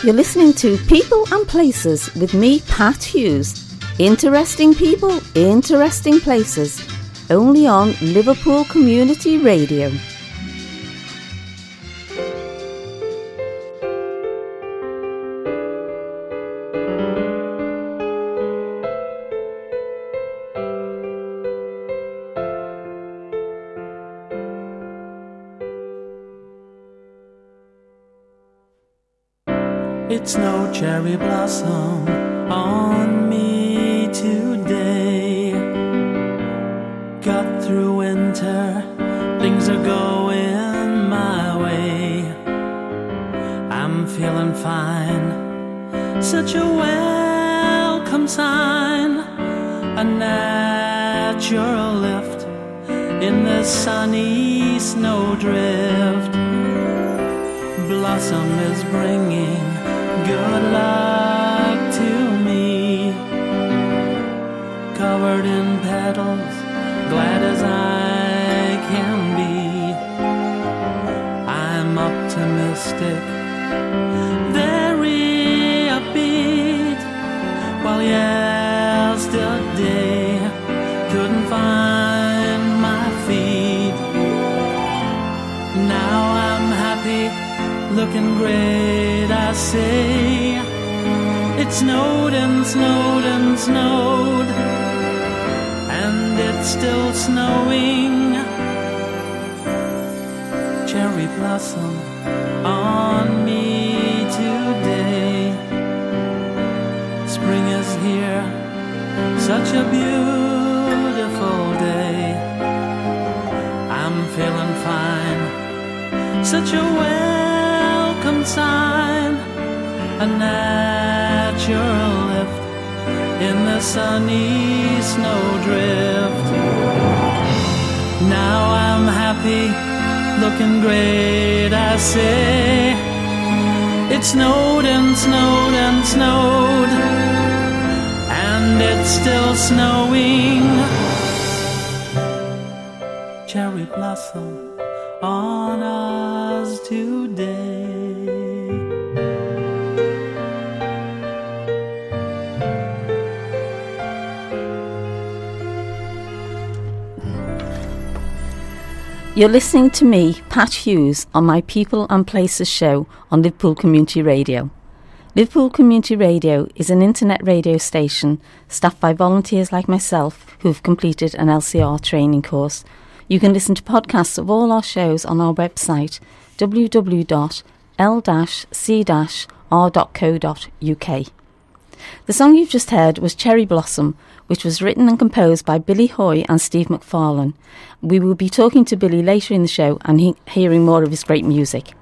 You're listening to People and Places with me, Pat Hughes. Interesting people, interesting places. Only on Liverpool Community Radio. It's no cherry blossom on me today. Got through winter, things are going my way. I'm feeling fine, such a welcome sign. A natural lift in the sunny snowdrift. Blossom is bringing good luck to me. Covered in petals, glad as I can be. I'm optimistic, very upbeat. While yesterday couldn't find my feet. Now I'm happy, looking great, I say. It snowed and snowed and snowed, and it's still snowing. Cherry blossom on me today. Spring is here, such a beautiful day. I'm feeling fine, such a welcome sign. A natural lift in the sunny snowdrift. Now I'm happy, looking great, I say. It snowed and snowed and snowed, and it's still snowing. Cherry blossom on us today. You're listening to me, Pat Hughes, on my People and Places show on Liverpool Community Radio. Liverpool Community Radio is an internet radio station staffed by volunteers like myself who've completed an LCR training course. You can listen to podcasts of all our shows on our website www.l-c-r.co.uk. The song you've just heard was Cherry Blossom, which was written and composed by Billy Hoy and Steve McFarlane. We will be talking to Billy later in the show and hearing more of his great music.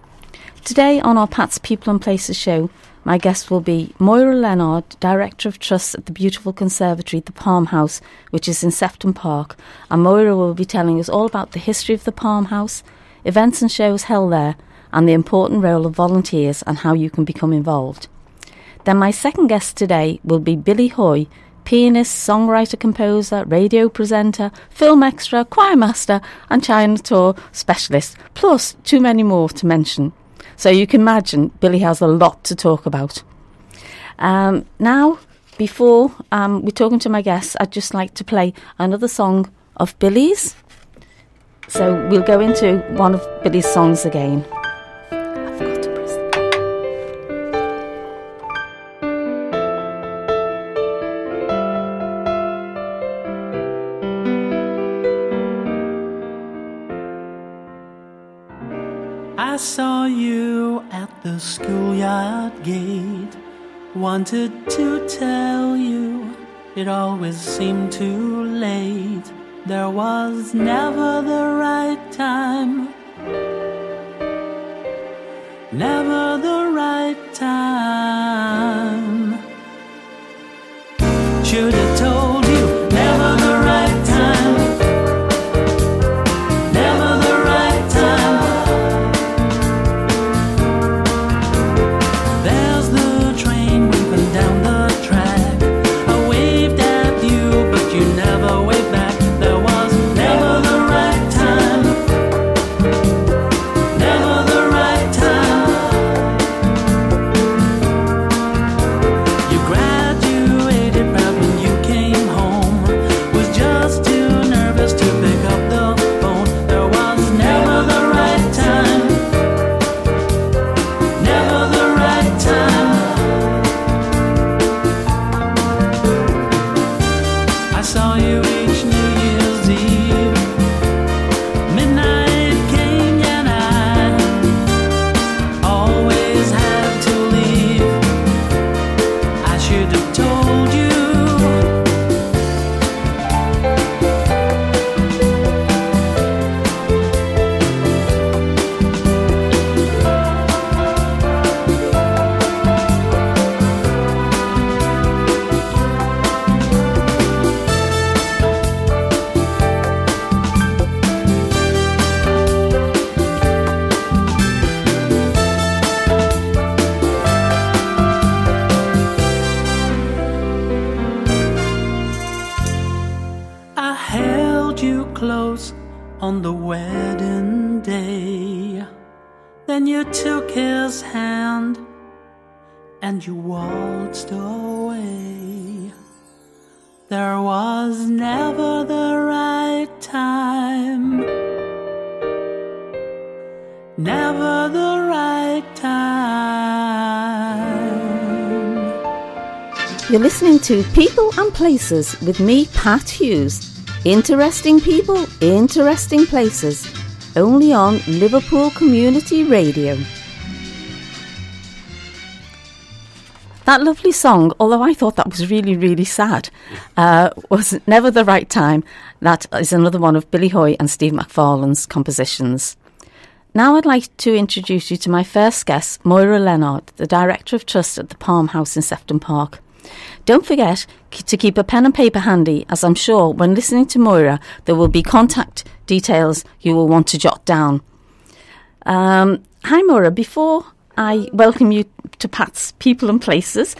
Today on our Pat's People and Places show, my guest will be Moira Leonard, Director of Trusts at the beautiful conservatory, the Palm House, which is in Sefton Park, and Moira will be telling us all about the history of the Palm House, events and shows held there, and the important role of volunteers and how you can become involved. Then my second guest today will be Billy Hoy, pianist, songwriter, composer, radio presenter, film extra, choir master and China tour specialist, plus too many more to mention. So you can imagine Billy has a lot to talk about. Now, before we're talking to my guests, I'd just like to play another song of Billy's. So we'll go into one of Billy's songs again. I saw you at the schoolyard gate. Wanted to tell you it always seemed too late. There was never the right time, never the right time. Should have told you, never the right time. on the wedding day. Then you took his hand and you waltzed away. There was never the right time, never the right time. You're listening to People and Places with me, Pat Hughes. Interesting people, interesting places. Only on Liverpool Community Radio. That lovely song, although I thought that was really, really sad, was Never the Right Time. That is another one of Billy Hoy and Steve McFarlane's compositions. Now I'd like to introduce you to my first guest, Moira Leonard, the Director of Trust at the Palm House in Sefton Park. Don't forget to keep a pen and paper handy, as I'm sure when listening to Moira there will be contact details you will want to jot down. Hi Moira, before I welcome you to Pat's People and Places,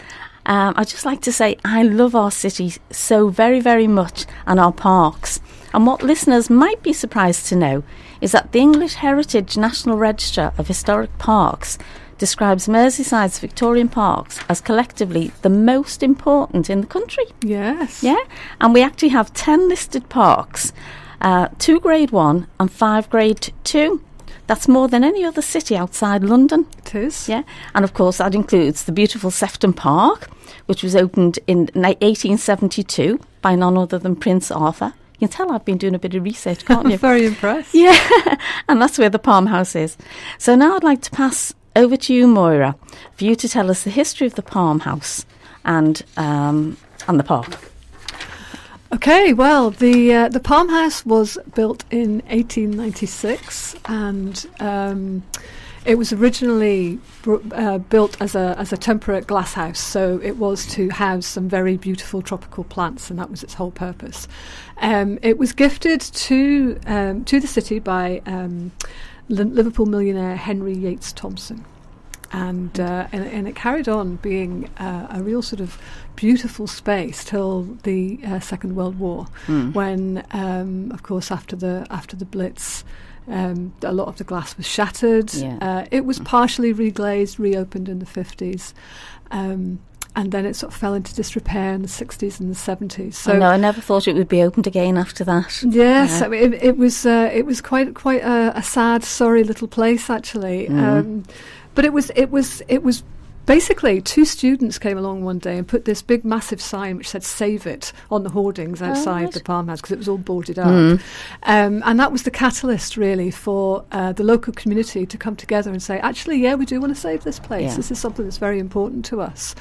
I'd just like to say I love our city so very, very much, and our parks. And what listeners might be surprised to know is that the English Heritage National Register of Historic Parks describes Merseyside's Victorian parks as collectively the most important in the country. Yes. Yeah, and we actually have 10 listed parks, 2 Grade 1 and 5 Grade 2. That's more than any other city outside London. It is. Yeah, and of course that includes the beautiful Sefton Park, which was opened in 1872 by none other than Prince Arthur. You can tell I've been doing a bit of research, can't you? I'm very impressed. Yeah, and that's where the Palm House is. So now I'd like to pass over to you, Moira, for you to tell us the history of the Palm House and the park. Okay, well, the Palm House was built in 1896, and it was originally built as a temperate glass house. So it was to house some very beautiful tropical plants, and that was its whole purpose. It was gifted to the city by Liverpool millionaire Henry Yates Thompson. And it carried on being a real sort of beautiful space till the Second World War, when, of course, after the Blitz, a lot of the glass was shattered. Yeah. It was partially reglazed, reopened in the 50s. And then it sort of fell into disrepair in the 60s and the 70s. So I never thought it would be opened again after that. Yes, I mean, it was quite a sad, sorry little place actually. But it was basically 2 students came along one day and put this big massive sign which said "Save It" on the hoardings outside the Palm House, because it was all boarded up. And that was the catalyst really for the local community to come together and say, actually, yeah, we do want to save this place. Yeah. This is something that's very important to us.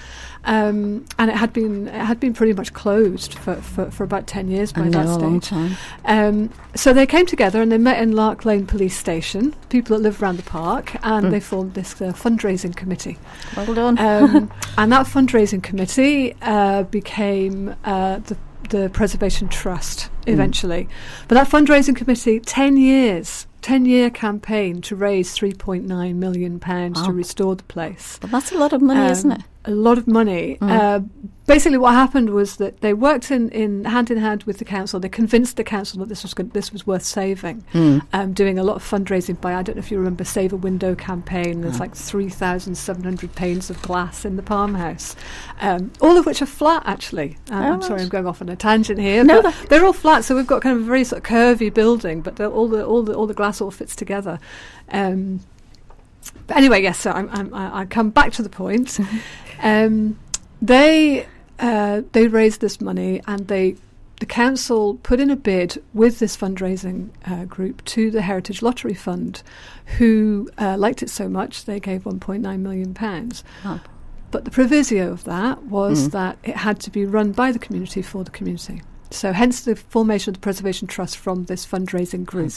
And it had been pretty much closed for about 10 years by that stage. A long time. So they came together and they met in Lark Lane Police Station, people that live around the park, and they formed this fundraising committee. Well done. And that fundraising committee became the Preservation Trust eventually. But that fundraising committee, 10-year campaign to raise £3.9 million to restore the place. But that's a lot of money, isn't it? A lot of money. Basically, what happened was that they worked in hand with the council. They convinced the council that this was worth saving. Doing a lot of fundraising by, I don't know if you remember, Save a Window campaign. There's like 3,700 panes of glass in the Palm House, all of which are flat. Actually, I'm sorry, I'm going off on a tangent here. No, but they're all flat. So we've got kind of a very sort of curvy building, but all the glass all fits together. But anyway, yes. So I come back to the point. They raised this money, and the council put in a bid with this fundraising group to the Heritage Lottery Fund, who liked it so much they gave £1.9 million. Oh. But the proviso of that was that it had to be run by the community for the community. So hence the formation of the Preservation Trust from this fundraising group.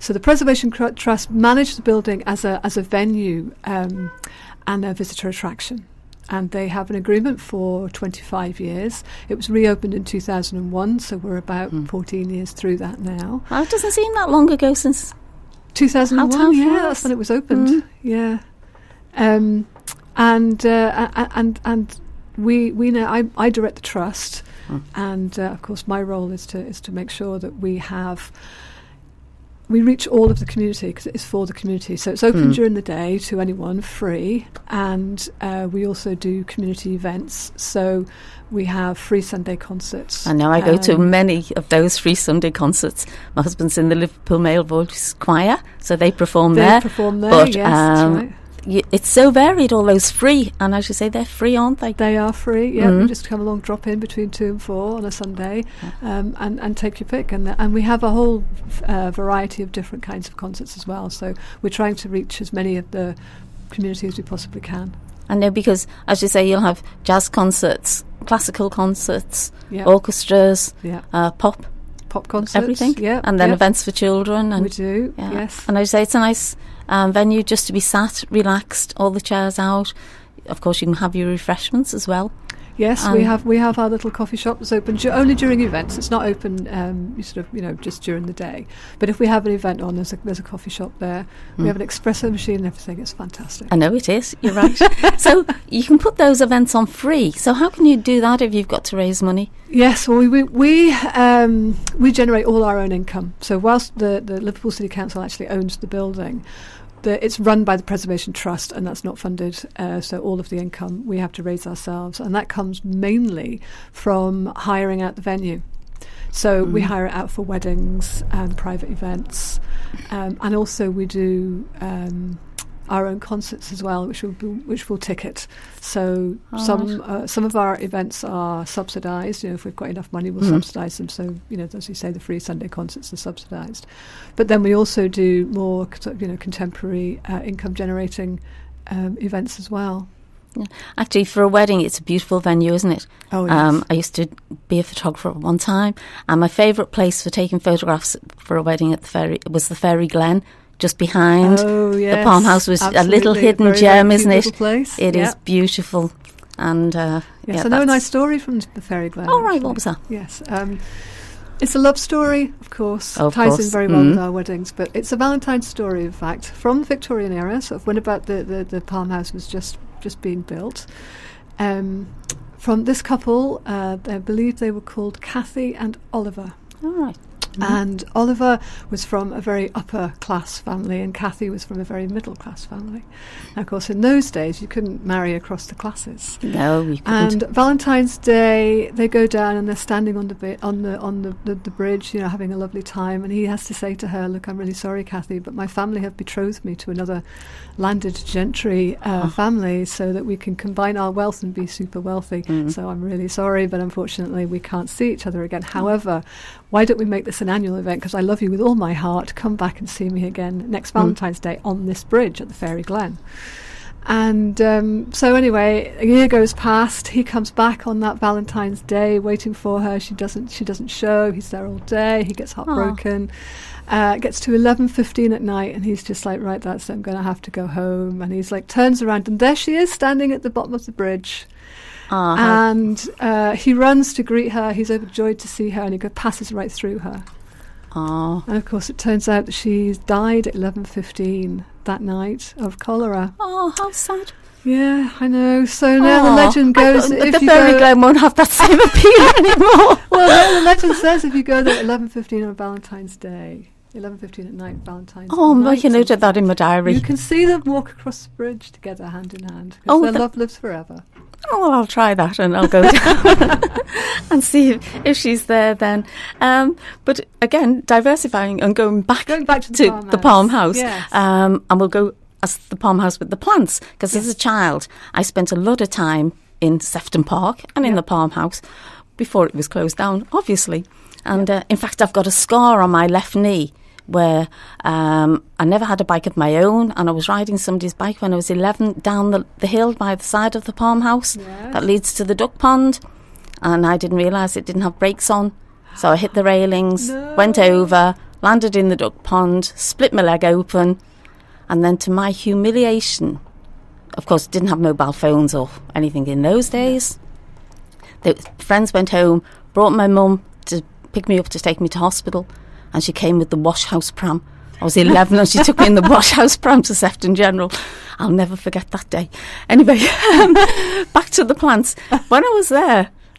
So the Preservation Trust managed the building as a venue and a visitor attraction. And they have an agreement for 25 years. It was reopened in 2001, so we're about 14 years through that now. Well, it doesn't seem that long ago since 2001. Yeah, that's when it was opened. Yeah, and we now I direct the trust, and of course my role is to make sure that we have we reach all of the community because it is for the community. So it's open during the day to anyone, free, and we also do community events. So we have free Sunday concerts. I know I go to many of those free Sunday concerts. My husband's in the Liverpool Male Voice Choir, so they perform there. But, yes, that's right. It's so varied, all those free, and as you say, they're free, aren't they? They are free, yeah. You just come along, drop in between 2 and 4 on a Sunday, and take your pick. And we have a whole variety of different kinds of concerts as well, so we're trying to reach as many of the community as we possibly can. I know, because, as you say, you'll have jazz concerts, classical concerts, orchestras, pop concerts, everything, and then events for children. And we do, yes. And as I say, it's a nice venue just to be sat, relaxed, all the chairs out. Of course, you can have your refreshments as well. Yes, we have our little coffee shop that's open only during events. It's not open, just during the day. But if we have an event on, there's a coffee shop there. We have an espresso machine and everything. It's fantastic. I know it is. You're right. So you can put those events on free. So how can you do that if you've got to raise money? Yes, well, we generate all our own income. So whilst the Liverpool City Council actually owns the building, it's run by the Preservation Trust, and that's not funded, so all of the income we have to raise ourselves, and that comes mainly from hiring out the venue. So we hire it out for weddings and private events, and also we do our own concerts as well, which will ticket. So some of our events are subsidised. If we've got enough money, we'll subsidise them. So as you say, the free Sunday concerts are subsidised. But then we also do more contemporary income generating events as well. Yeah. Actually, for a wedding, it's a beautiful venue, isn't it? Oh, yes. I used to be a photographer at one time, and my favourite place for taking photographs for a wedding at the ferry was the Ferry Glen. Just behind the Palm House was a little hidden gem, isn't it? Place. It is beautiful. And yes, I know a nice story from the Ferry Glen. Oh, right, what was that? Yes. It's a love story, of course. Ties in very well with our weddings, but it's a Valentine's story, in fact, from the Victorian era, sort of when about the Palm House was just being built. From this couple, I believe they were called Kathy and Oliver. All right. And Oliver was from a very upper class family, and Kathy was from a very middle class family. Now, of course, in those days, you couldn't marry across the classes. No, you couldn't. And Valentine's Day, they go down and they're standing on the bridge, having a lovely time. And he has to say to her, "Look, I'm really sorry, Kathy, but my family have betrothed me to another landed gentry family, so that we can combine our wealth and be super wealthy. So I'm really sorry, but unfortunately, we can't see each other again. However, why don't we make this an annual event, because I love you with all my heart. Come back and see me again next Valentine's Day on this bridge at the Ferry Glen." And so anyway, a year goes past. He comes back on that Valentine's Day waiting for her. She doesn't show. He's there all day. He gets heartbroken. Gets to 11:15 at night, and he's just like, right, that's it, I'm going to have to go home. And he's like, turns around, and there she is standing at the bottom of the bridge. And he runs to greet her. He's overjoyed to see her, and he passes right through her. And of course, it turns out that she's died at 11:15 that night of cholera. Oh, how sad. Yeah, I know. So now the legend goes that if the Ferry Glen won't have that same appeal anymore. Well, now the legend says if you go there at 11:15 on Valentine's Day, 11:15 at night, Valentine's Day. I'm making note of that in my diary. You can see them walk across the bridge together, hand in hand, because their love lives forever. Oh, well, I'll try that, and I'll go down and see if she's there then. But again, diversifying and going back to the Palm House. Yes. And we'll go as the Palm House with the plants, because as a child, I spent a lot of time in Sefton Park and in the Palm House before it was closed down, obviously. And in fact, I've got a scar on my left knee where I never had a bike of my own, and I was riding somebody's bike when I was 11 down the hill by the side of the Palm House that leads to the duck pond, and I didn't realise it didn't have brakes on, so I hit the railings, went over, landed in the duck pond, split my leg open, and then to my humiliation, of course, didn't have mobile phones or anything in those days. The friends went home, brought my mum to pick me up to take me to hospital, and she came with the wash house pram. I was 11 and she took me in the wash house pram to Sefton General. I'll never forget that day. Anyway, back to the plants. When I was there,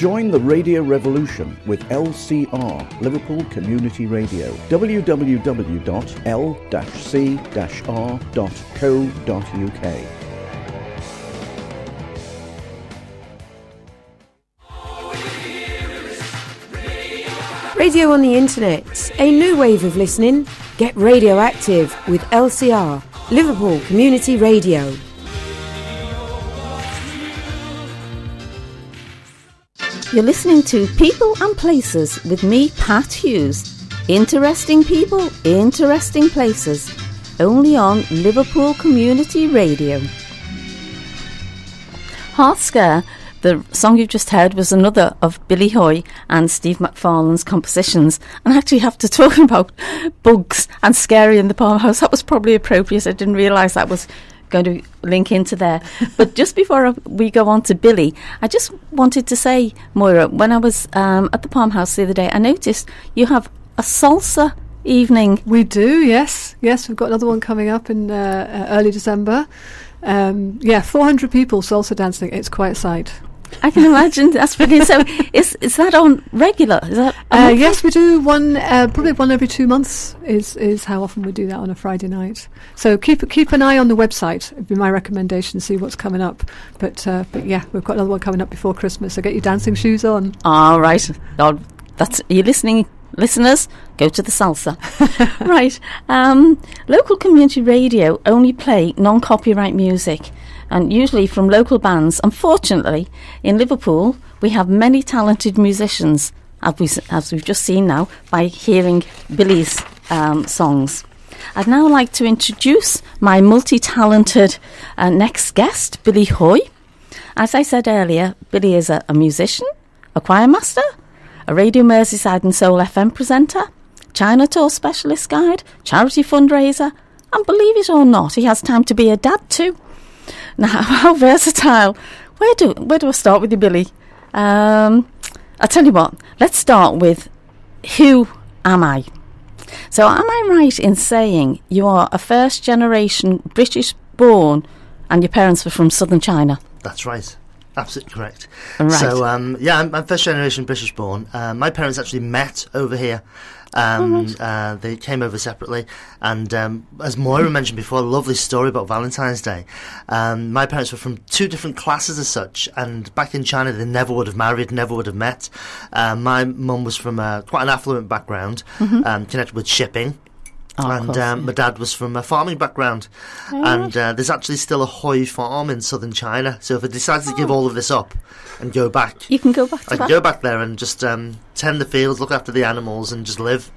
Join the radio revolution with LCR, Liverpool Community Radio. www.l-c-r.co.uk. Radio on the internet, a new wave of listening. Get radioactive with LCR, Liverpool Community Radio. You're listening to People and Places with me, Pat Hughes. Interesting people, interesting places. Only on Liverpool Community Radio. Heart Scare, the song you've just heard, was another of Billy Hoy and Steve McFarlane's compositions. And I actually have to talk about bugs and scary in the Palm House. That was probably appropriate. I didn't realise that was going to link into there. But just before we go on to Billy, I just wanted to say, Moira, when I was at the Palm House the other day, I noticed you have a salsa evening. We do, yes. Yes, we've got another one coming up in early December. 400 people salsa dancing. It's quite a sight. I can imagine. That's brilliant. So is that on regular? Is that yes, we do one, probably one every 2 months is how often we do that on a Friday night. So keep an eye on the website. It'd be my recommendation to see what's coming up. But yeah, we've got another one coming up before Christmas. So get your dancing shoes on. All right. God, that's you listening. Listeners, go to the salsa. Right. Local community radio only play non-copyright music, and usually from local bands. Unfortunately, in Liverpool, we have many talented musicians, as we've just seen now, by hearing Billy's songs. I'd now like to introduce my multi-talented next guest, Billy Hoy. As I said earlier, Billy is a musician, a choir master, a Radio Merseyside and Soul FM presenter, China Tour specialist guide, charity fundraiser, and believe it or not, he has time to be a dad too. Now, how versatile. Where do I start with you, Billy? I'll tell you what, let's start with who am I? So am I right in saying you are a first generation British born and your parents were from southern China? That's right. Absolutely correct. Right. So, I'm first generation British born. My parents actually met over here. They came over separately. And as Moira mentioned before, a lovely story about Valentine's Day. My parents were from two different classes as such. And back in China, they never would have married, never would have met. My mum was from quite an affluent background, connected with shipping. My dad was from a farming background, and there's actually still a Hoi farm in southern China. So if I decided to give all of this up and go back, you can go back to I can go back there and just tend the fields, look after the animals, and just live.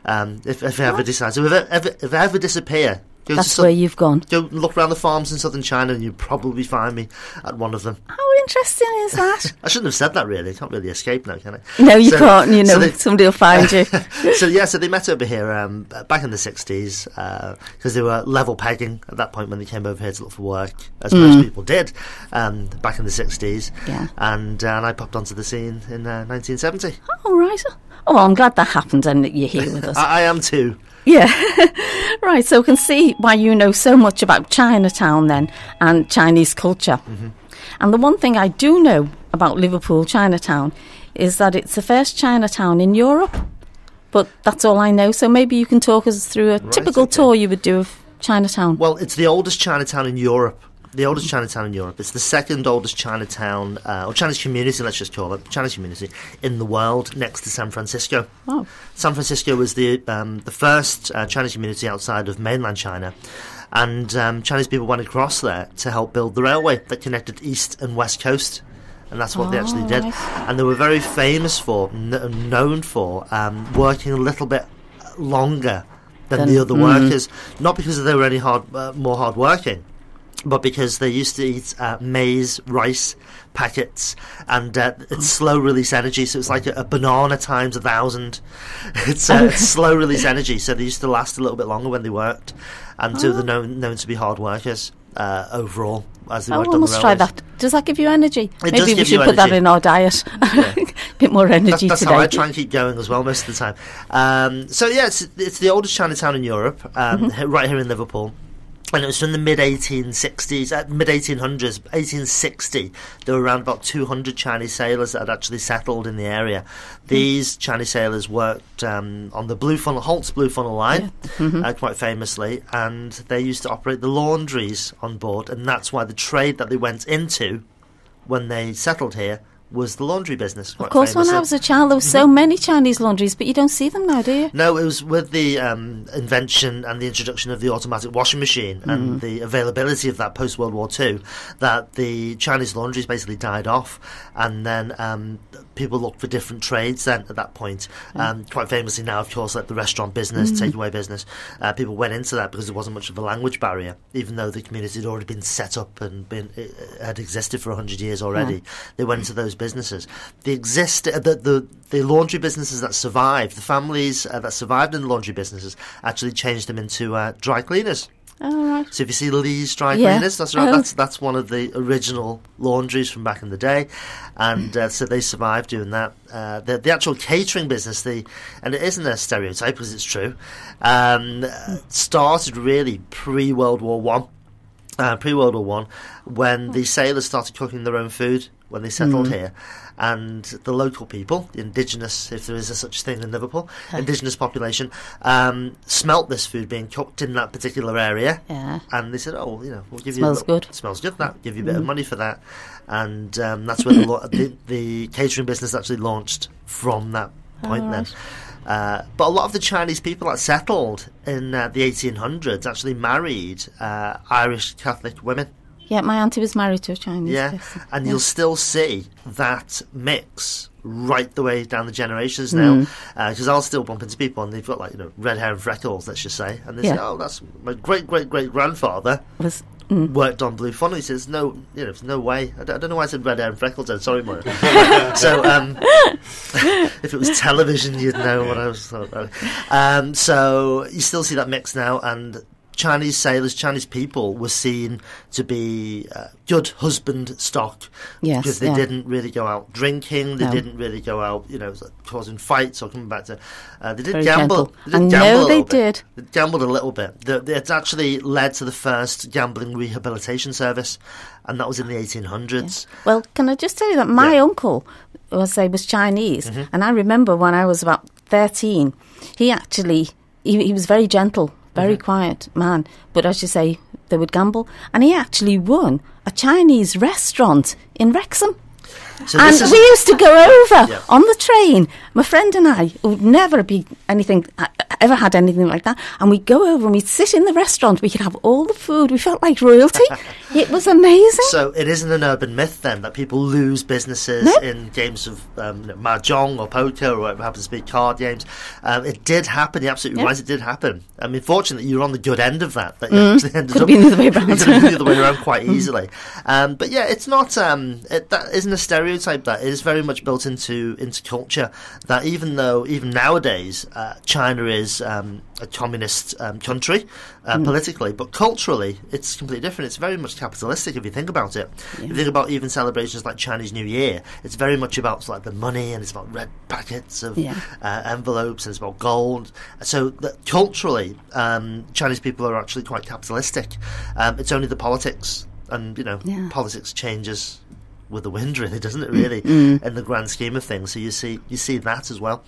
If I ever decide, so if I ever disappear, that's where you've gone. Go look around the farms in southern China, and you'll probably find me at one of them. How interesting is that? I shouldn't have said that, really. I can't really escape now, can I? No, you can't. You know, somebody will find you. So they met over here back in the 60s because they were level pegging at that point when they came over here to look for work, as most people did back in the 60s. Yeah. And I popped onto the scene in 1970. Oh, right. Oh, well, I'm glad that happened and that you're here with us. I am too. Yeah. Right, so we can see why you know so much about Chinatown then and Chinese culture. Mm-hmm. And the one thing I do know about Liverpool Chinatown is that it's the first Chinatown in Europe. But that's all I know. So maybe you can talk us through a typical tour you would do of Chinatown. Well, it's the oldest Chinatown in Europe. The oldest Chinatown in Europe. It's the second oldest Chinatown, or Chinese community, let's just call it, Chinese community, in the world, next to San Francisco. Oh. San Francisco was the first Chinese community outside of mainland China. And Chinese people went across there to help build the railway that connected East and West Coast. And that's what they actually did. And they were very famous for, known for, working a little bit longer than the other workers. Not because they were any more hard working, but because they used to eat maize, rice packets, and it's slow release energy, so it's like a banana times 1,000. It's slow release energy, so they used to last a little bit longer when they worked, and so they're known to be hard workers overall as they worked on the railways. Must try that. Does that give you energy? It Maybe we should put that in our diet. Yeah. Bit more energy that's today. How I try and keep going as well most of the time. So yeah, it's the oldest Chinatown in Europe, right here in Liverpool. And it was from the mid-1860s, mid-1800s, 1860, there were around about 200 Chinese sailors that had actually settled in the area. These Chinese sailors worked on the Holt's Blue Funnel Line, quite famously, and they used to operate the laundries on board, and that's why the trade that they went into when they settled here was the laundry business. Of course, when I was a child, there were so many Chinese laundries, but you don't see them now, do you? No, it was with the invention and the introduction of the automatic washing machine and the availability of that post-World War II that the Chinese laundries basically died off, and then people looked for different trades then at that point. Quite famously now, of course, like the restaurant business, takeaway business, people went into that because there wasn't much of a language barrier, even though the community had already been set up and had existed for 100 years already. They went into those businesses. The laundry businesses that survived, the families that survived in the laundry businesses actually changed them into dry cleaners. Oh, right. So if you see Lee's Dry Cleaners, that's right. That's one of the original laundries from back in the day, and so they survived doing that. The actual catering business, and it isn't a stereotype because it's true, started really pre-World War One. Pre-World War One, when the sailors started cooking their own food when they settled here, and the local people, the indigenous, if there is a such thing in Liverpool, indigenous population, smelt this food being cooked in that particular area, and they said, "Oh, we'll give you good. Smells good. That give you a bit of money for that," and that's where the catering business actually launched from that point. Then. But a lot of the Chinese people that settled in the 1800s actually married Irish Catholic women. Yeah, my auntie was married to a Chinese person. And you'll still see that mix right the way down the generations now, because I'll still bump into people and they've got red hair and freckles, let's just say, and they say, "Oh, that's my great-great-great-grandfather worked on Blue Funnel." He says, "No, there's no way." I don't know why I said red hair and freckles then, sorry, Moira. So if it was television, you'd know what I was talking about. So you still see that mix now, and Chinese sailors, Chinese people were seen to be good husband stock, because they didn't really go out drinking, they didn't really go out, causing fights or coming back to. They did gamble. They gambled a little bit. It actually led to the first gambling rehabilitation service, and that was in the 1800s. Yeah. Well, can I just tell you that my uncle was Chinese, and I remember when I was about 13, he was very gentle. Very quiet man, but as you say, they would gamble. And he actually won a Chinese restaurant in Wrexham. So and we used to go over on the train, my friend and I, who would never ever had anything like that, and we'd go over and we'd sit in the restaurant, we could have all the food, we felt like royalty. It was amazing. So it isn't an urban myth then that people lose businesses in games of mahjong or poker or whatever happens to be, card games. It did happen, you're absolutely right, it did happen. I mean, fortunately you're on the good end of that you actually ended up the other way around. the other way around quite easily. But yeah, it's not that isn't a stereotype. That it is very much built into culture, that even nowadays China is a communist country politically, but culturally it's completely different. It's very much capitalistic if you think about it. If you think about even celebrations like Chinese New Year, it's very much about the money, and it's about red packets of envelopes, and it's about gold. So culturally Chinese people are actually quite capitalistic. It's only the politics, and politics changes with the wind, really, doesn't it, really, in the grand scheme of things. So you see that as well.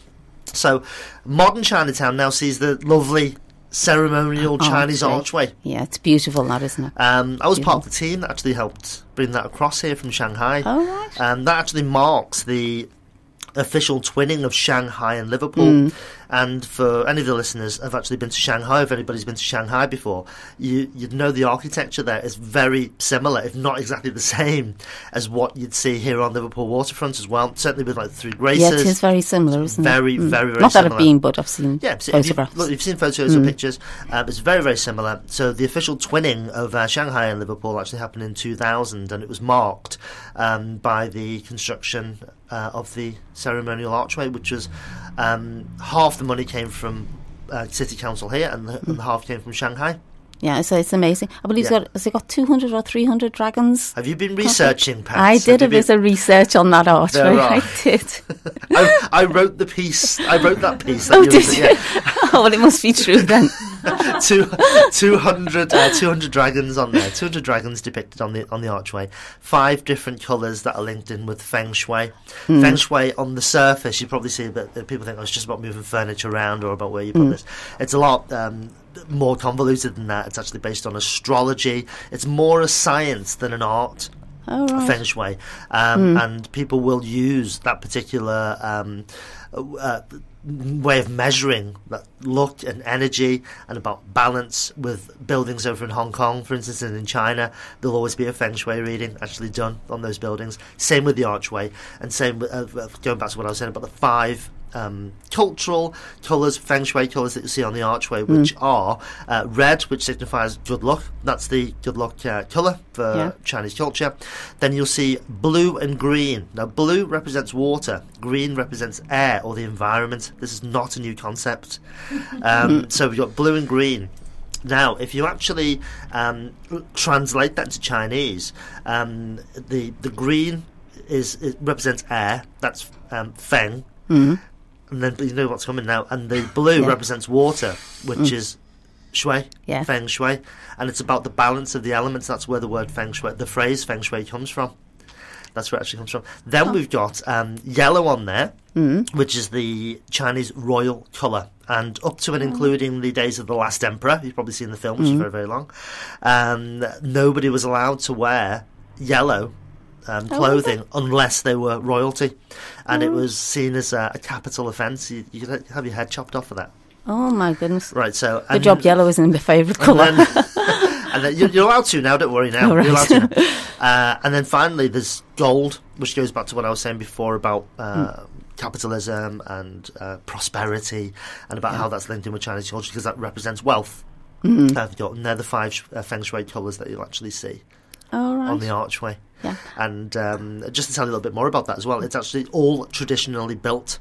So modern Chinatown now sees the lovely ceremonial Chinese archway. Yeah, it's beautiful, that, isn't it? I was part of the team that actually helped bring that across here from Shanghai. Oh, right. That actually marks the official twinning of Shanghai and Liverpool. And for any of the listeners who have actually been to Shanghai, if anybody's been to Shanghai before, you'd know the architecture there is very similar, if not exactly the same, as what you'd see here on Liverpool waterfront as well. Certainly with Three Graces. Yeah, it is very similar, isn't it? Very, very not similar. That I've been, but I've seen photographs. You've seen photos or pictures. It's very, very similar. So the official twinning of Shanghai and Liverpool actually happened in 2000, and it was marked by the construction of the ceremonial archway, which was half the money came from City Council here, and the half came from Shanghai. Yeah, so it's amazing. I believe has it got 200 or 300 dragons? Have you been researching, Pat? I did a bit of research on that archway. I did. I wrote the piece. I wrote that piece. Did you? Oh, well, it must be true then. 200 dragons on there. 200 dragons depicted on the archway. 5 different colours that are linked in with feng shui. Feng shui on the surface, you probably see that people think it's just about moving furniture around or about where you put this. It's a lot more convoluted than that. It's actually based on astrology. It's more a science than an art. Oh, right. Feng shui, and people will use that particular way of measuring that look and energy and about balance with buildings over in Hong Kong, for instance, and in China. There'll always be a feng shui reading actually done on those buildings. Same with the archway, and same with, going back to what I was saying about the 5 cultural colours, feng shui colours that you see on the archway, which are red, which signifies good luck. That's the good luck colour for Chinese culture. Then you'll see blue and green. Now, blue represents water, green represents air or the environment. This is not a new concept. So we've got blue and green. Now, if you actually translate that into Chinese, the green it represents air. That's feng. And then you know what's coming now. And the blue represents water, which is shui, feng shui. And it's about the balance of the elements. That's where the word feng shui, the phrase feng shui comes from. That's where it actually comes from. Then we've got yellow on there, which is the Chinese royal colour. And up to and including the days of the last emperor, you've probably seen the film, which is very, very long, nobody was allowed to wear yellow clothing unless they were royalty, and it was seen as a capital offence. You could have your head chopped off for that. Oh my goodness! Right, so good job. Yellow isn't my favourite colour. And then you're allowed to now. Don't worry now. Oh, right. You're allowed to now. And then finally, there's gold, which goes back to what I was saying before about capitalism and prosperity, and about how that's linked in with Chinese culture because that represents wealth. And they're the 5 feng shui colours that you'll actually see on the archway. Yeah. And just to tell you a little bit more about that as well, it's actually all traditionally built.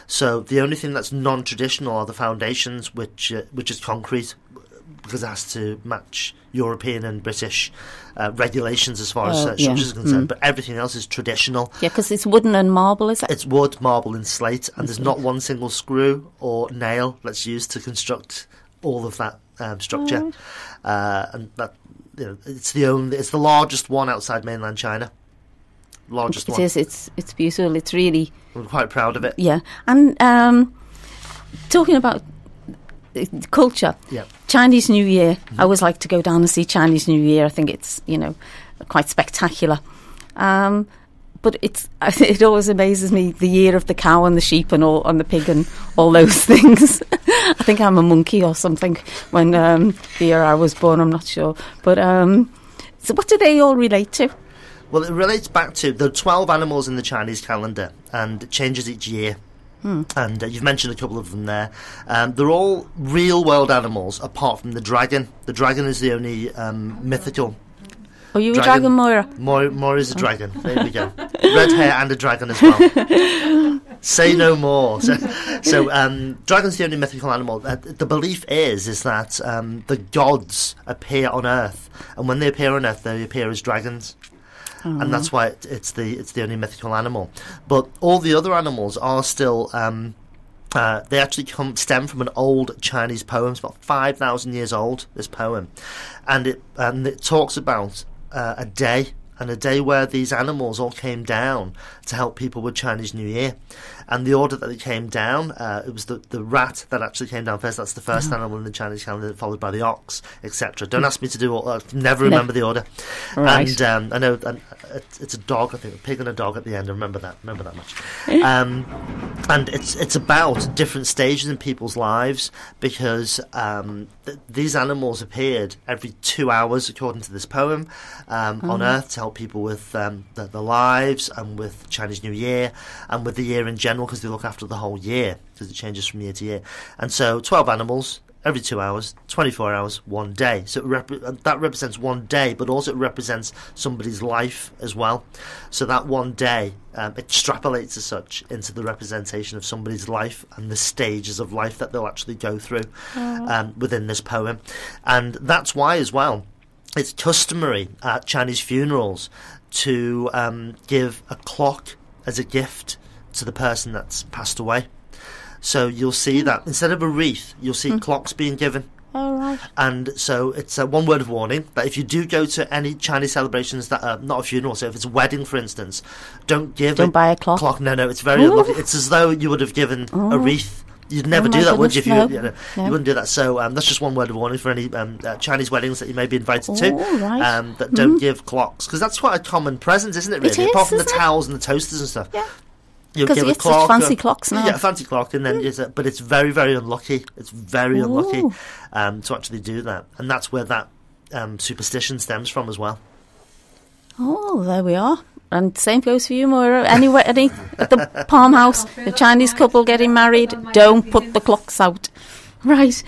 So the only thing that's non-traditional are the foundations, which is concrete, because it has to match European and British regulations as far as structures are concerned. But everything else is traditional. Yeah, because it's wooden and marble, is it? It's wood, marble and slate, and there's not one single screw or nail that's used to construct all of that structure. And that... it's the largest one outside mainland China. Largest one. It is. It's beautiful. It's really. I'm quite proud of it. Yeah, and talking about culture, Chinese New Year. I always like to go down and see Chinese New Year. I think it's quite spectacular. But it always amazes me, the year of the cow and the sheep and the pig and all those things. I think I'm a monkey or something when the year I was born, I'm not sure. But so what do they all relate to? Well, it relates back to the 12 animals in the Chinese calendar, and it changes each year. And you've mentioned a couple of them there. They're all real-world animals, apart from the dragon. The dragon is the only mythical. Are you a dragon, Moira? Moira's a dragon. There we go. Red hair and a dragon as well. Say no more. So dragon's the only mythical animal. The belief is that the gods appear on Earth, and when they appear on Earth, they appear as dragons. And that's why it's the only mythical animal. But all the other animals are still. They actually stem from an old Chinese poem. It's about 5,000 years old. This poem, and it talks about a day where these animals all came down to help people with Chinese New Year. And the order that they came down, it was the rat that actually came down first. That's the first animal in the Chinese calendar, followed by the ox, etc. Don't ask me to do all that. Never remember the order. Right. And I know it's a dog, I think, a pig and a dog at the end. I remember that much. And it's about different stages in people's lives, because these animals appeared every 2 hours, according to this poem, on Earth to help people with their lives and with Chinese New Year and with the year in general, because they look after the whole year, because it changes from year to year. And so 12 animals every 2 hours, 24 hours, 1 day. So that represents 1 day, but also it represents somebody's life as well. So that 1 day extrapolates as such into the representation of somebody's life and the stages of life that they'll actually go through within this poem. And that's why as well it's customary at Chinese funerals to give a clock as a gift to the person that's passed away. So you'll see that instead of a wreath, you'll see clocks being given. Oh, right. And so it's one word of warning that if you do go to any Chinese celebrations that are not a funeral, so if it's a wedding, for instance, don't buy a clock. No, it's very unlucky. It's as though you would have given a wreath. You'd never do that, would you? If no. you wouldn't do that. So that's just one word of warning for any Chinese weddings that you may be invited to. Right. That don't give clocks, because that's quite a common present, isn't it? Really, It is, apart from the isn't it? towels and the toasters and stuff. Yeah. You'll Because give you a get clock. such fancy clocks now. Yeah, a fancy clock, and then but it's very, very unlucky. It's very unlucky to actually do that, and that's where that superstition stems from as well. Oh, there we are. And same goes for you, Moira. Any at the Palm House, the Chinese couple getting married, don't put the clocks out. Right.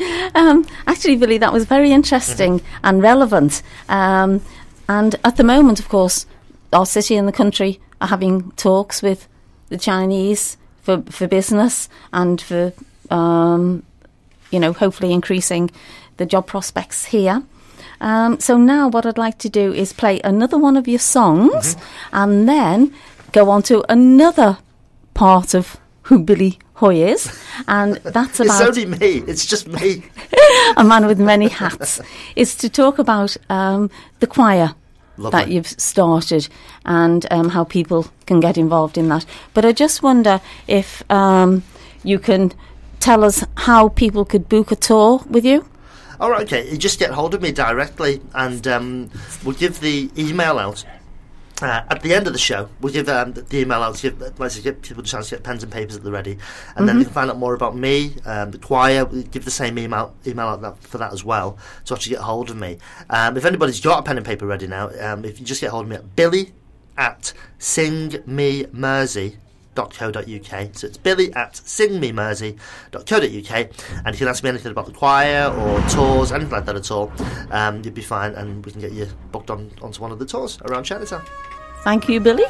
Actually, Billy, that was very interesting and relevant. And at the moment, of course, our city and the country are having talks with the Chinese for business and for, hopefully increasing the job prospects here. So now what I'd like to do is play another one of your songs and then go on to another part of who Billy Hoy is. And that's about... It's only me. It's just me. A man with many hats. It's to talk about the choir. Lovely. That you've started and how people can get involved in that. But I just wonder if you can tell us how people could book a tour with you. All right, okay. You just get hold of me directly, and we'll give the email out at the end of the show. We'll give the email out to give people a chance to get pens and papers at the ready, and then they can find out more about me, the choir. We'll give the same email out for that as well to actually get hold of me. If anybody's got a pen and paper ready now, if you just get hold of me at billy@singmemersey.co.uk. So it's billy@singmemersey.co.uk, and you can ask me anything about the choir or tours, anything like that at all. You'd be fine, and we can get you booked onto one of the tours around Chinatown. Thank you, Billy.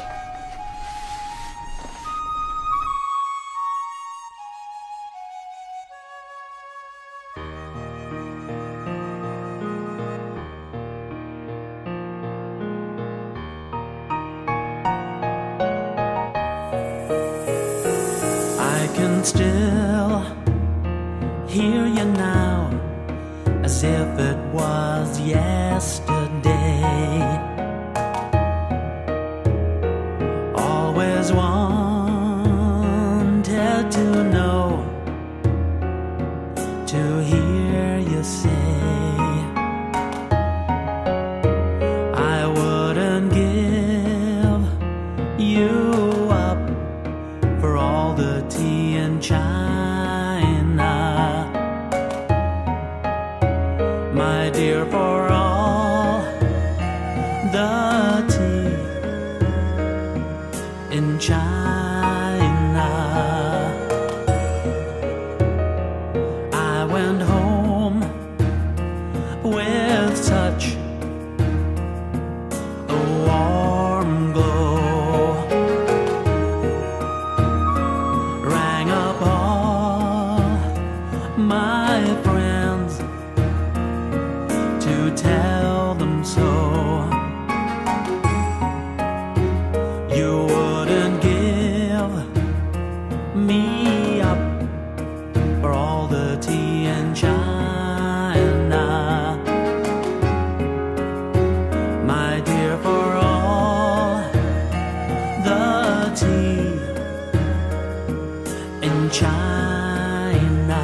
Still hear you now as if it was yesterday. Always wanted to know, to hear you say I wouldn't give you up for all the tea in China, my dear, for all the tea in China. I went home with such a warm glow. My friends to tell them so. You wouldn't give me up for all the tea in China, my dear, for all the tea in China.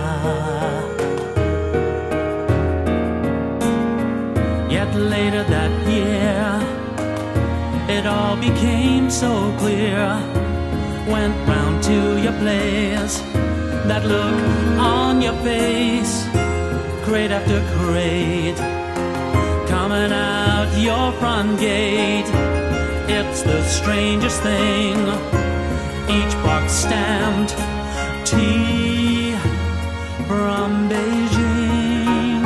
Yet later that year, it all became so clear. Went round to your place, that look on your face, crate after crate, coming out your front gate. It's the strangest thing, each box stamped tea from Beijing.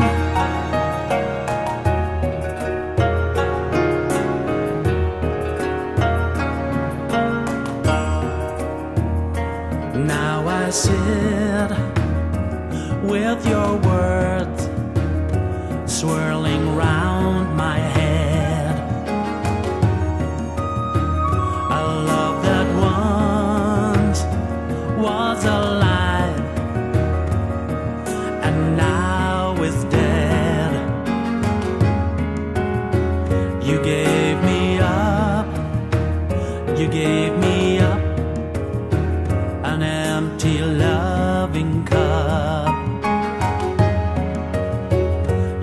Now I sit with your words swirling round my head. A love that once was alive and now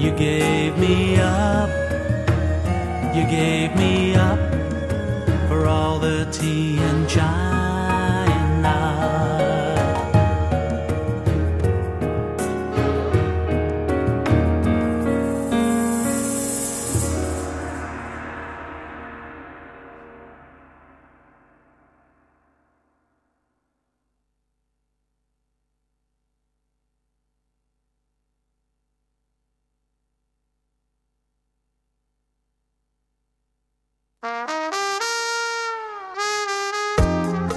You gave me up, you gave me up for all the tea in China.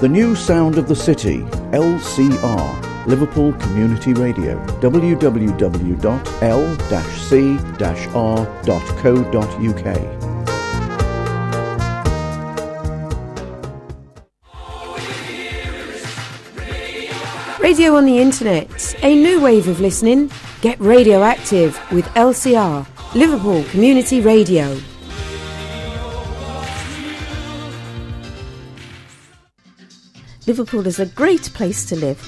The new sound of the city, LCR, Liverpool Community Radio, www.l-c-r.co.uk. Radio on the internet, a new wave of listening. Get radioactive with LCR, Liverpool Community Radio. Liverpool is a great place to live.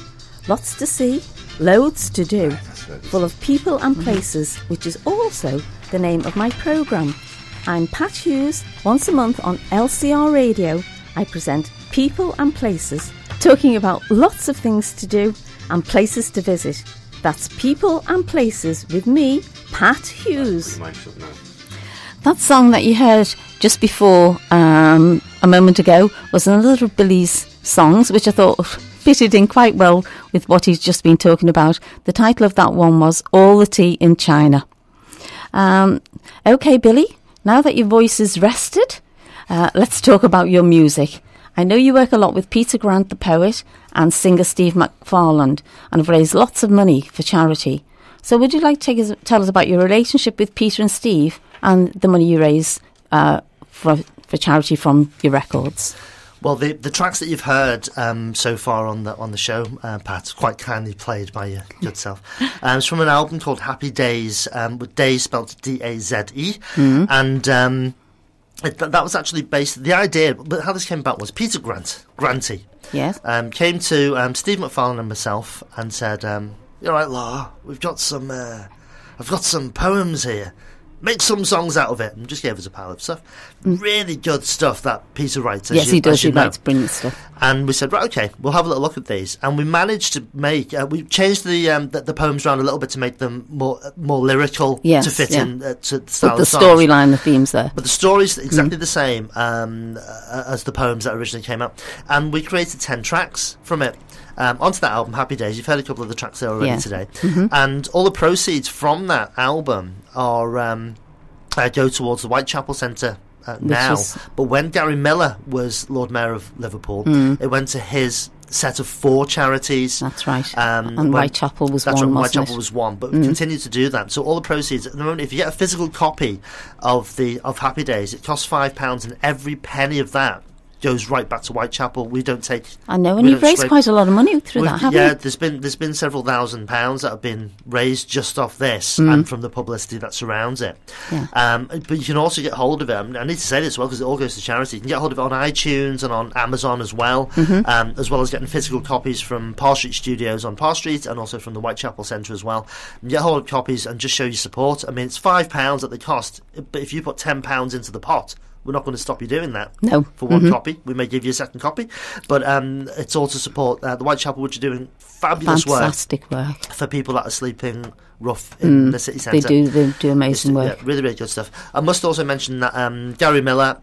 Lots to see, loads to do, full of people and places, which is also the name of my programme. I'm Pat Hughes. Once a month on LCR Radio, I present People and Places, talking about lots of things to do and places to visit. That's People and Places with me, Pat Hughes. That song that you heard just before, a moment ago, was another of Billy's songs, which I thought fitted in quite well with what he's just been talking about. The title of that one was All the Tea in China. OK, Billy, now that your voice is rested, let's talk about your music. I know you work a lot with Peter Grant, the poet, and singer Steve McFarland, and have raised lots of money for charity. So would you like to tell us about your relationship with Peter and Steve and the money you raise for charity from your records? Well, the tracks that you've heard so far on the show, Pat, quite kindly played by your good self. It's from an album called Happy Days, with Days spelled D-A-Z-E, and that was actually based. The idea, but how this came about was Peter Granty, yes, came to Steve McFarlane and myself and said, "You're right, Laura, we've got some. I've got some poems here. Make some songs out of it," and just gave us a pile of stuff. Really good stuff that Peter writes. Yes, he does. He writes brilliant stuff. And we said, right, okay, we'll have a little look at these. And we managed to make. We changed the poems around a little bit to make them more lyrical, to fit in to the style. But the storyline, the themes there. But the story's exactly the same as the poems that originally came out. And we created 10 tracks from it. Onto that album, Happy Days. You've heard a couple of the tracks there already today, and all the proceeds from that album are go towards the Whitechapel Centre now. But when Gary Miller was Lord Mayor of Liverpool, it went to his set of 4 charities. That's right. And Whitechapel was one. That's right. Whitechapel was one, but we continue to do that. So all the proceeds at the moment, if you get a physical copy of Happy Days, it costs £5, and every penny of that goes right back to Whitechapel. We don't take. I know, and you've raised quite a lot of money through that, haven't you? Yeah, there's been several £1,000s that have been raised just off this and from the publicity that surrounds it. Yeah. But you can also get hold of it. I need to say this as well because it all goes to charity. You can get hold of it on iTunes and on Amazon as well as getting physical copies from Parr Street Studios on Parr Street and also from the Whitechapel Centre as well. You can get hold of copies and just show your support. I mean, it's £5 that they cost, but if you put £10 into the pot, we're not going to stop you doing that. No. For one copy. We may give you a second copy. But it's all to support the Whitechapel, which are doing fantastic work for people that are sleeping rough in the city centre. They do amazing work. Yeah, really, really good stuff. I must also mention that Gary Miller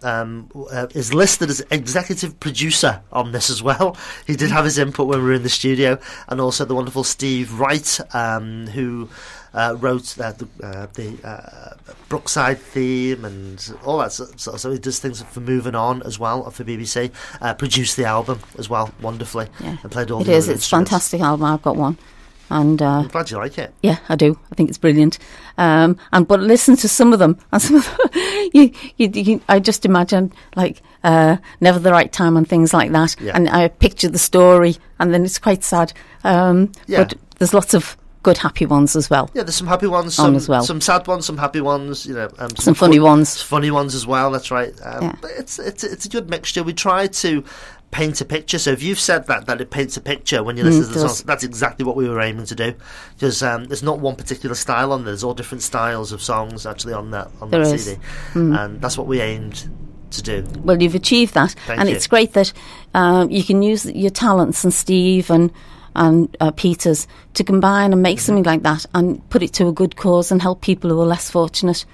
is listed as executive producer on this as well. He did have his input when we were in the studio. And also the wonderful Steve Wright, who wrote the Brookside theme and all that sort of. So he does things for Moving On as well for BBC. Produced the album as well wonderfully. Yeah, and played all. It's a fantastic album. I've got one, and I'm glad you like it. Yeah, I do. I think it's brilliant. But listen to some of them, and some of them, I just imagine like Never the Right Time and things like that. Yeah. And I picture the story, and then it's quite sad. But there's lots of good happy ones as well. Yeah, there's some happy ones, some sad ones, some happy ones, some funny ones. Funny ones as well, that's right. But it's a good mixture. We try to paint a picture. So if you've said that it paints a picture when you listen to the songs, that's exactly what we were aiming to do. Because there's not one particular style on there. There's all different styles of songs actually on that CD. And that's what we aimed to do. Well, you've achieved that. Thank and you. It's great that you can use your talents, and Steve and Peter's, to combine and make something like that and put it to a good cause and help people who are less fortunate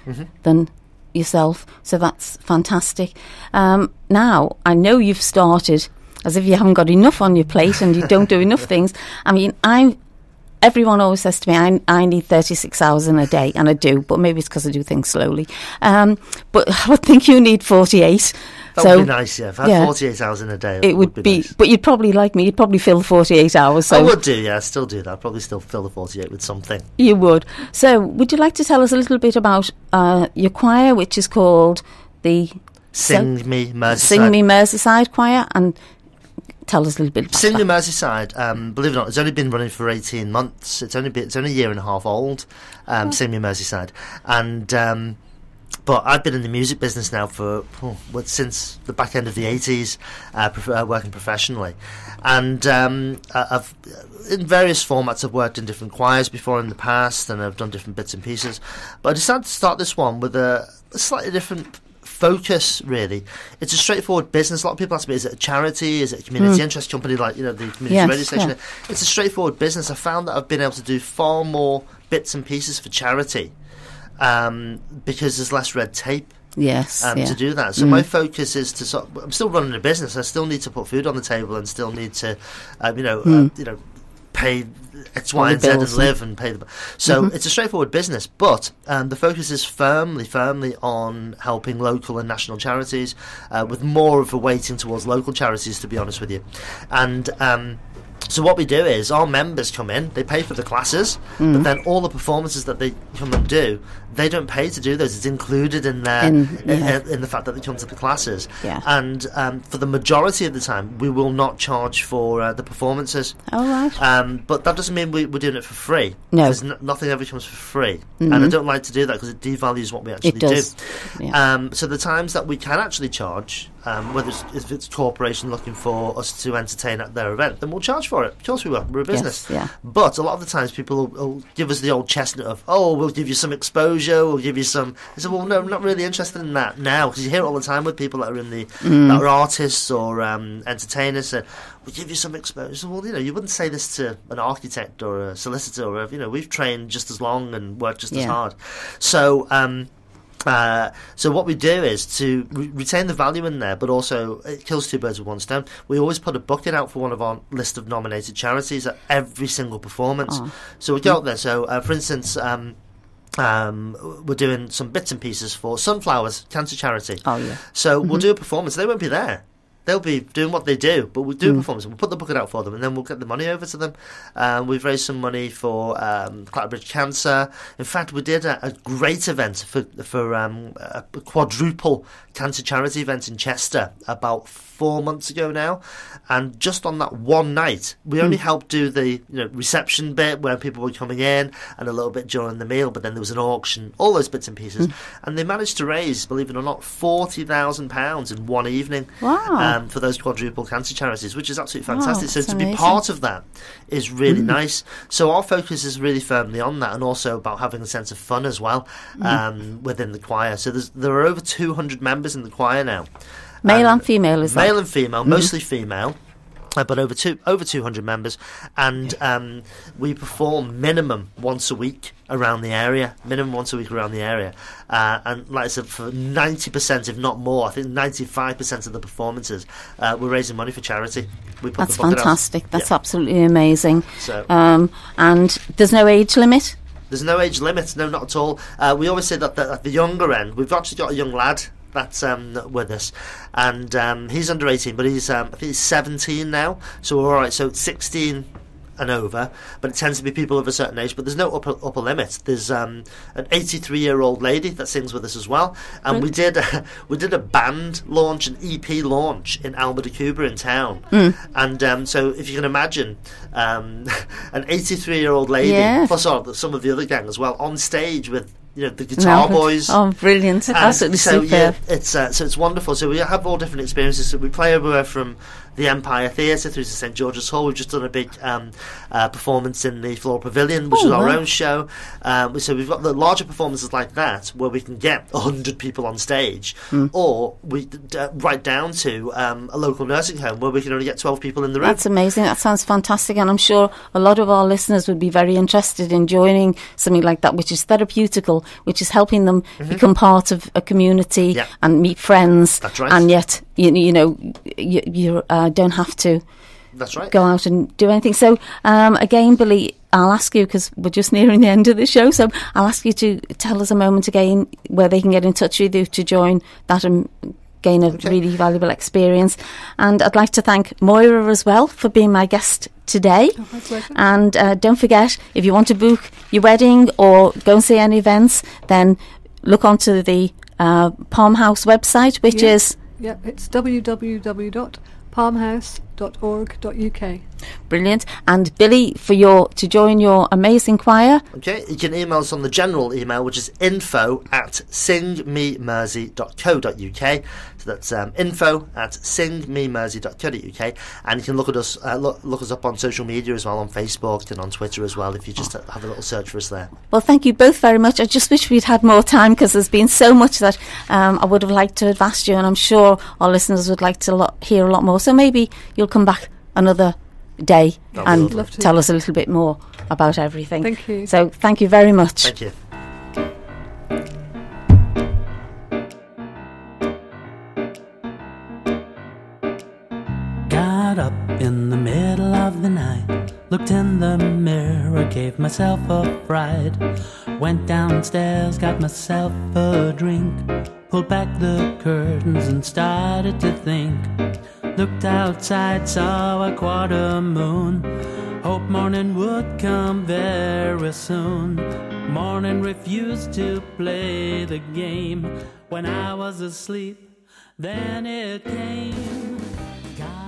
than yourself. So that's fantastic. Now, I know you've started as if you haven't got enough on your plate and you don't do enough things. I mean, everyone always says to me, I need 36 hours in a day, and I do, but maybe it's because I do things slowly. But I would think you need 48. That would be nice, yeah. If I had 48 hours in a day, it would be nice. But you'd probably, like me, you'd probably fill the 48 hours. So I would do, yeah. I'd still do that. I'd probably still fill the 48 with something. You would. So would you like to tell us a little bit about your choir, which is called the Sing Me Merseyside. Sing Me Merseyside Choir, and tell us a little bit about Sing Me that. Merseyside, believe it or not, it's only been running for 18 months. It's only a year and a half old, Sing Me Merseyside. And but I've been in the music business now since the back end of the 80s, working professionally. And I've in various formats. I've worked in different choirs before in the past, and I've done different bits and pieces. But I decided to start this one with a slightly different focus, really. It's a straightforward business. A lot of people ask me, is it a charity? Is it a community interest company like, the community radio station? Yeah. It's a straightforward business. I found that I've been able to do far more bits and pieces for charity because there's less red tape. Yes, to do that. So my focus is to I'm still running a business. I still need to put food on the table and still need to, pay X, Y, and Z and live and pay the. So it's a straightforward business, but the focus is firmly on helping local and national charities, with more of a weighting towards local charities, to be honest with you, and. So what we do is our members come in, they pay for the classes, but then all the performances that they come and do, they don't pay to do those. It's included in their in the fact that they come to the classes. Yeah. And for the majority of the time, we will not charge for the performances. All right. But that doesn't mean we're doing it for free. No. Because nothing ever comes for free. And I don't like to do that because it devalues what we actually do. Yeah. So the times that we can actually charge, whether if it's a corporation looking for us to entertain at their event, then we'll charge for it. Of course we will. We're a business. Yes, yeah. But a lot of the times people will give us the old chestnut of, we'll give you some exposure, we'll give you some. I said, well, no, I'm not really interested in that now, because you hear it all the time with people that are in that are artists or entertainers. We'll give you some exposure. Well, you wouldn't say this to an architect or a solicitor, or we've trained just as long and worked just as hard. So. So what we do is to retain the value in there, but also it kills two birds with one stone. We always put a bucket out for one of our list of nominated charities at every single performance. So we go up there. So, for instance, we're doing some bits and pieces for Sunflowers Cancer Charity. Oh, yeah. So we'll do a performance. They won't be there. They'll be doing what they do, but we'll do a performance. We'll put the bucket out for them, and then we'll get the money over to them. We've raised some money for Clatterbridge Cancer. In fact, we did a great event for a quadruple cancer charity event in Chester about 4 months ago now. And just on that one night, we only helped do the reception bit where people were coming in, and a little bit during the meal, but then there was an auction, all those bits and pieces. And they managed to raise, believe it or not, £40,000 in one evening. Wow. For those quadruple cancer charities, which is absolutely fantastic. Wow, so to be part of that is really nice. So our focus is really firmly on that, and also about having a sense of fun as well within the choir. So there are over 200 members in the choir now. Male and female, is that? Male and female, mostly female. But over 200 members, and we perform minimum once a week around the area. And like I said, for 90%, if not more, I think 95% of the performances, we're raising money for charity. That's fantastic. That's absolutely amazing. So, and there's no age limit? There's no age limit, no, not at all. We always say that at the younger end, we've actually got a young lad that's with us, and he's under 18, but he's I think he's 17 now, so we're all right. So it's 16 and over, but it tends to be people of a certain age, but there's no upper limit. There's an 83-year-old lady that sings with us as well, and we did a band launch, an EP launch in Alma de Cuba in town, and so if you can imagine an 83-year-old lady plus some of the other gang as well on stage with the guitar boys. Oh, brilliant! Absolutely so superb. So it's wonderful. So we have all different experiences. So we play everywhere from the Empire Theatre through to St George's Hall. We've just done a big performance in the Floral Pavilion, which is our own show. So we've got the larger performances like that, where we can get 100 people on stage, or we right down to a local nursing home where we can only get 12 people in the room. That's amazing. That sounds fantastic, and I'm sure a lot of our listeners would be very interested in joining something like that, which is therapeutical, which is helping them become part of a community and meet friends. That's right. And yet, you don't have to go out and do anything. So, again, Billy, I'll ask you, because we're just nearing the end of the show, so I'll ask you to tell us a moment again where they can get in touch with you to join that and gain a really valuable experience. And I'd like to thank Moira as well for being my guest today. And don't forget, if you want to book your wedding or go and see any events, then look onto the Palm House website, which is... Yeah, it's www.palmhouse.org.uk. Brilliant. And Billy, to join your amazing choir. Okay, you can email us on the general email, which is info@singmemersey.co.uk. So that's info@singmemersey.co.uk. And you can look at us, look us up on social media as well, on Facebook and on Twitter as well, if you just have a little search for us there. Well, thank you both very much. I just wish we'd had more time, because there's been so much that I would have liked to have asked you, and I'm sure our listeners would like to hear a lot more. So maybe you'll come back another day and tell us a little bit more about everything. Thank you. So thank you very much. Thank you. Got up in the middle of the night, looked in the mirror, gave myself a fright. Went downstairs, got myself a drink, pulled back the curtains and started to think. Looked outside, saw a quarter moon, hoped morning would come very soon. Morning refused to play the game. When I was asleep, then it came. God